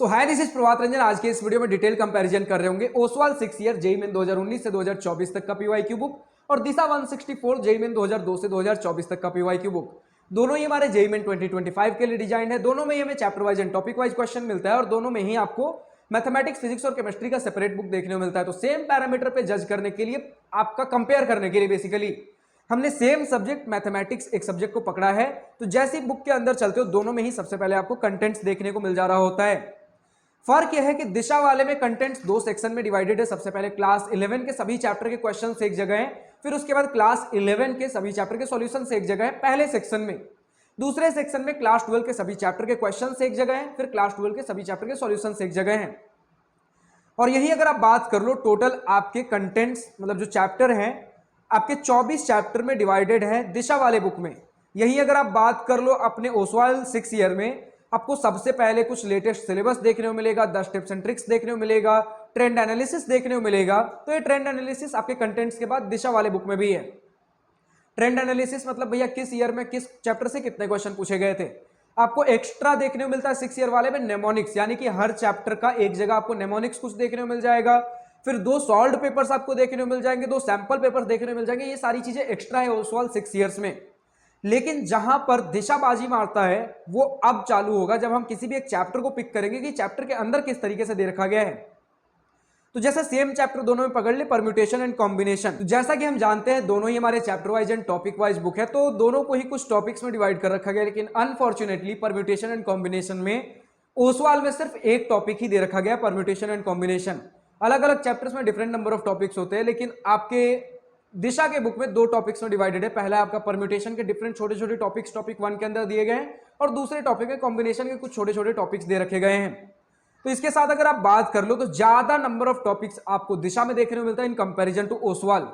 So hi, this is Prabhat Ranjan. आज के इस वीडियो में डिटेल कंपैरिजन कर रहे होंगे ओसवाल 6 ईयर जेईई मेन 2019 से 2024 तक का पीवाईक्यू बुक और दिशा 164 जेईई मेन 2002 से 2024 तक का पीवाईक्यू बुक। दोनों ही हमारे जेईई मेन 2025 के लिए डिजाइन है। दोनों में ही हमें chapter wise and topic wise question मिलता है और दोनों में ही आपको मैथमेटिक्स, फिजिक्स और केमिस्ट्री का सेपरेट बुक देखने को मिलता है। तो सेम पैरामीटर पे जज करने के लिए, आपका कंपेयर करने के लिए बेसिकली हमने सेम सब्जेक्ट मैथमेटिक्स एक सब्जेक्ट को पकड़ा है। तो जैसी बुक के अंदर चलते हो दोनों में ही सबसे पहले आपको कंटेंट्स देखने को मिल जा रहा होता है। फर्क यह है कि दिशा वाले में कंटेंट्स दो सेक्शन में डिवाइडेड है। सबसे पहले क्लास 11 के सभी चैप्टर के क्वेश्चंस एक जगह हैं, फिर उसके बाद क्लास 11 के सभी चैप्टर के सॉल्यूशंस एक जगह है पहले सेक्शन में। दूसरे सेक्शन में क्लास 12 के सभी चैप्टर के क्वेश्चंस एक जगह हैं, फिर क्लास 12 के सभी चैप्टर के सॉल्यूशंस एक जगह हैं। और यही अगर आप बात कर लो, टोटल आपके कंटेंट्स मतलब जो चैप्टर हैं आपके 24 चैप्टर में डिवाइडेड है दिशा वाले बुक में। यही अगर आप बात कर लो अपने ओसवाल 6 ईयर में, आपको सबसे पहले कुछ लेटेस्ट सिलेबस देखने को मिलेगा, 10 टिप्स एंड ट्रिक्स देखने को मिलेगा, ट्रेंड एनालिसिस देखने को मिलेगा। तो ये ट्रेंड एनालिसिस आपके कंटेंट्स के बाद दिशा वाले बुक में भी है। ट्रेंड एनालिसिस मतलब भैया किस ईयर में किस चैप्टर से कितने क्वेश्चन पूछे गए थे। आपको एक्स्ट्रा देखने को मिलता है 6 ईयर वाले में नेमोनिक्स, यानी कि हर चैप्टर का एक जगह आपको नेमोनिक्स कुछ देखने को मिल जाएगा, फिर 2 सॉल्व्ड पेपर्स आपको देखने को मिल जाएंगे, 2 सैंपल पेपर्स देखने को मिल जाएंगे। ये सारी चीजें एक्स्ट्रा है ओसवाल 6 ईयर्स में। लेकिन जहां पर दिशाबाजी मारता है वो अब चालू होगा जब हम किसी भी एक चैप्टर को पिक करेंगे कि चैप्टर के अंदर किस तरीके से दे रखा गया है। तो जैसे सेम चैप्टर दोनों में पकड़ ले, परम्यूटेशन एंड कॉम्बिनेशन। तो जैसा कि हम जानते हैं दोनों ही हमारे chapter wise and topic wise book है, तो दोनों को ही कुछ टॉपिक्स में डिवाइड कर रखा गया। लेकिन अनफॉर्चुनेटली परम्यूटेशन एंड कॉम्बिनेशन में ओसवाल में सिर्फ एक टॉपिक ही दे रखा गया, परम्यूटेशन एंड कॉम्बिनेशन। अलग अलग चैप्टर्स में डिफरेंट नंबर ऑफ टॉपिक्स होते हैं, लेकिन आपके दिशा के बुक में 2 टॉपिक्स में डिवाइडेड है। पहला आपका परम्यूटेशन के डिफरेंट छोटे छोटे टॉपिक्स टॉपिक 1 के अंदर दिए गए हैं और दूसरे टॉपिक में कॉम्बिनेशन के कुछ छोटे छोटे टॉपिक्स दे रखे गए हैं। तो इसके साथ अगर आप बात कर लो तो ज्यादा नंबर ऑफ टॉपिक्स आपको दिशा में देखने को मिलता है इन कंपैरिजन टू ओसवाल।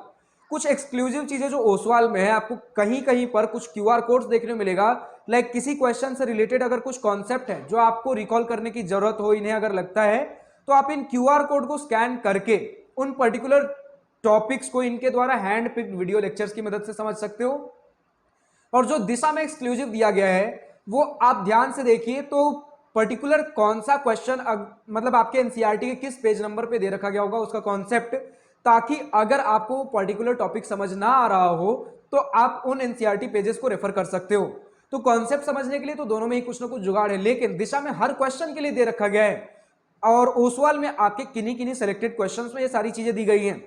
कुछ एक्सक्लूसिव चीजें जो ओसवाल में है, आपको कहीं कहीं पर कुछ क्यूआर कोड्स देखने को मिलेगा। लाइक किसी क्वेश्चन से रिलेटेड अगर कुछ कॉन्सेप्ट है जो आपको रिकॉल करने की जरूरत हो, इन्हें अगर लगता है तो आप इन क्यूआर कोड को स्कैन करके उन पर्टिकुलर टॉपिक्स को इनके द्वारा हैंड पिक्ड वीडियो लेक्चर्स की मदद से समझ सकते हो। और जो दिशा में एक्सक्लूसिव दिया गया है वो आप ध्यान से देखिए तो पर्टिकुलर कौन सा क्वेश्चन मतलब आपके एनसीईआरटी के किस पेज नंबर पे दे रखा गया होगा उसका कॉन्सेप्ट, ताकि अगर आपको पर्टिकुलर टॉपिक समझ ना आ रहा हो तो आप उन एनसीईआरटी पेजेस को रेफर कर सकते हो। तो कॉन्सेप्ट समझने के लिए तो दोनों में ही कुछ ना कुछ जुगाड़ है, लेकिन दिशा में हर क्वेश्चन के लिए दे रखा गया है और ओसवाल में आपके किन्हीं किन्हीं सेलेक्टेड क्वेश्चंस में ये सारी चीजें दी गई हैं।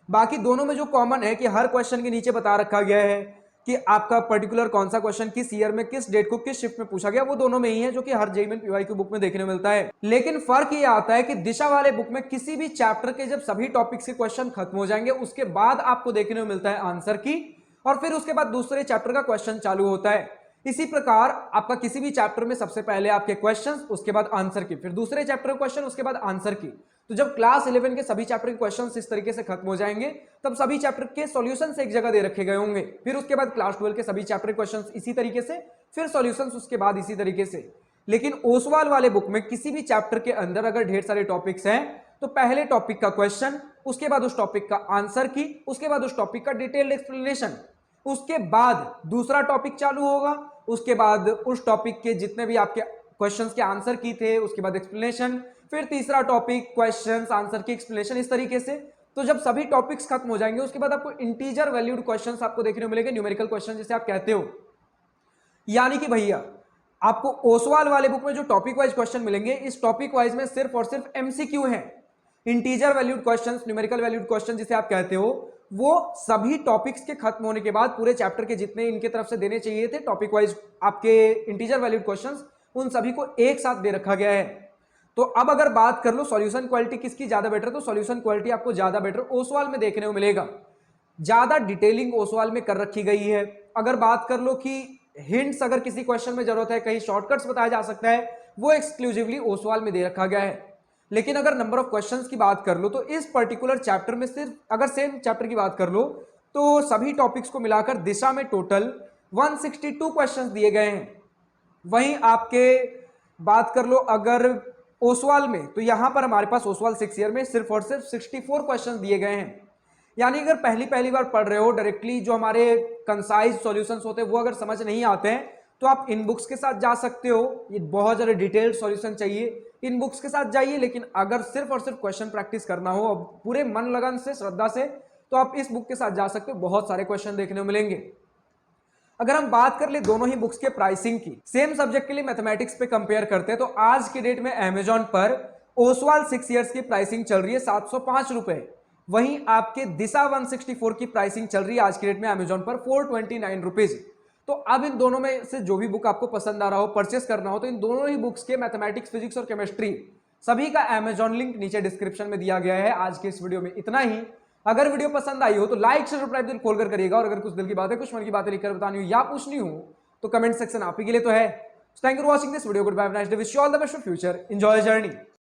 बाकी दोनों में जो कॉमन है कि हर क्वेश्चन के नीचे बता रखा गया है कि आपका पर्टिकुलर कौन सा क्वेश्चन किस ईयर में किस डेट को किस शिफ्ट में पूछा गया, वो दोनों में ही है जो कि हर जेईई मेन पीवाईक्यू बुक में देखने को मिलता है। लेकिन फर्क ये आता है कि दिशा वाले बुक में किसी भी चैप्टर के जब सभी टॉपिक्स के क्वेश्चन खत्म हो जाएंगे उसके बाद आपको देखने को मिलता है आंसर की, और फिर उसके बाद दूसरे चैप्टर का क्वेश्चन चालू होता है। इसी प्रकार आपका किसी भी चैप्टर में सबसे पहले आपके क्वेश्चंस, उसके बाद आंसर की, फिर दूसरे चैप्टर का क्वेश्चन, उसके बाद आंसर की। तो जब क्लास 11 के सभी चैप्टर के क्वेश्चंस इस तरीके से खत्म हो जाएंगे तब सभी चैप्टर के सॉल्यूशंस एक जगह दे रखे गए होंगे, फिर उसके बाद क्लास 12 के सभी चैप्टर के क्वेश्चंस इसी तरीके से, फिर सॉल्यूशंस उसके बाद इसी तरीके से। लेकिन ओसवाल वाले बुक में किसी भी चैप्टर के अंदर अगर ढेर सारे टॉपिक्स हैं तो पहले टॉपिक का क्वेश्चन, उसके बाद उस टॉपिक का आंसर की, उसके बाद उस टॉपिक का डिटेल्ड एक्सप्लेनेशन, उसके बाद दूसरा टॉपिक चालू होगा, उसके बाद उस टॉपिक के जितने भी आपके क्वेश्चंस के आंसर की थे उसके बाद एक्सप्लेनेशन, फिर तीसरा टॉपिक क्वेश्चंस आंसर की एक्सप्लेनेशन, इस तरीके से। तो जब सभी टॉपिक्स खत्म हो जाएंगे उसके बाद आपको इंटीजर वैल्यूड क्वेश्चंस आपको देखने को मिलेंगे, न्यूमेरिकल क्वेश्चन जिसे आप कहते हो। यानी कि भैया आपको ओसवाल वाले बुक में जो टॉपिक वाइज क्वेश्चन मिलेंगे, इस टॉपिक वाइज में सिर्फ और सिर्फ एमसीक्यू है। Integer valued questions, numerical valued question जिसे आप कहते हो, वो सभी टॉपिक्स के खत्म होने के बाद पूरे चैप्टर के जितने इनके तरफ से देने चाहिए थे टॉपिक वाइज आपके इंटीजर वैल्यूड क्वेश्चंस, उन सभी को एक साथ दे रखा गया है। तो अब अगर बात कर लो सॉल्यूशन क्वालिटी किसकी ज्यादा बेटर, तो सॉल्यूशन क्वालिटी आपको ज्यादा बेटर ओसवाल में देखने को मिलेगा। ज्यादा डिटेलिंग ओसवाल में कर रखी गई है। अगर बात कर लो कि हिंट्स अगर किसी क्वेश्चन में जरूरत है, कहीं शॉर्टकट्स बताया जा सकता है, वो एक्सक्लूसिवली ओसवाल में दे रखा गया है। लेकिन अगर नंबर ऑफ क्वेश्चंस की बात कर लो तो इस पर्टिकुलर चैप्टर में सिर्फ, अगर सेम चैप्टर की बात कर लो तो सभी टॉपिक्स को मिलाकर दिशा में टोटल 162 क्वेश्चंस दिए गए हैं। वहीं आपके बात कर लो अगर ओसवाल में, तो यहां पर हमारे पास ओसवाल 6 ईयर में सिर्फ और सिर्फ 64 क्वेश्चंस दिए गए हैं। यानी अगर पहली बार पढ़ रहे हो, डायरेक्टली जो हमारे कंसाइज सॉल्यूशंस होते हैं वो अगर समझ नहीं आते हैं तो आप इन बुक्स के साथ जा सकते हो। ये बहुत ज़्यादा डिटेल्ड सॉल्यूशन चाहिए इन बुक्स के साथ जाइए, लेकिन अगर सिर्फ और सिर्फ क्वेश्चन प्रैक्टिस करना हो पूरे मन लगन से, श्रद्धा से, तो आप इस बुक के साथ जा सकते हो, बहुत सारे क्वेश्चन देखने को मिलेंगे। अगर हम बात कर ले दोनों ही बुक्स के प्राइसिंग की, सेम सब्जेक्ट के लिए मैथमेटिक्स पे कंपेयर करते हैं, तो आज के डेट में अमेजॉन पर ओसवाल 6 इयर्स की प्राइसिंग चल रही है 705 रुपए। वहीं आपके दिशा 164 की प्राइसिंग चल रही है आज के डेट में अमेजॉन पर 429 रुपीज। तो अब इन दोनों में से जो भी बुक आपको पसंद आ रहा हो, परचेस करना हो, तो इन दोनों ही बुक्स के मैथमेटिक्स, फिजिक्स और केमिस्ट्री सभी का अमेजॉन लिंक नीचे डिस्क्रिप्शन में दिया गया है। आज के इस वीडियो में इतना ही। अगर वीडियो पसंद आई हो तो लाइक शेयर सब्सक्राइब दिल खोलकर करिएगा, और अगर कुछ दिल की बातें, कुछ मन की बातें लिखकर बतानी हो या पूछनी हो तो कमेंट सेक्शन आप ही के लिए तो है। Thank you for watching this video. Good bye, nice day, wish you all the best for future, enjoy journey.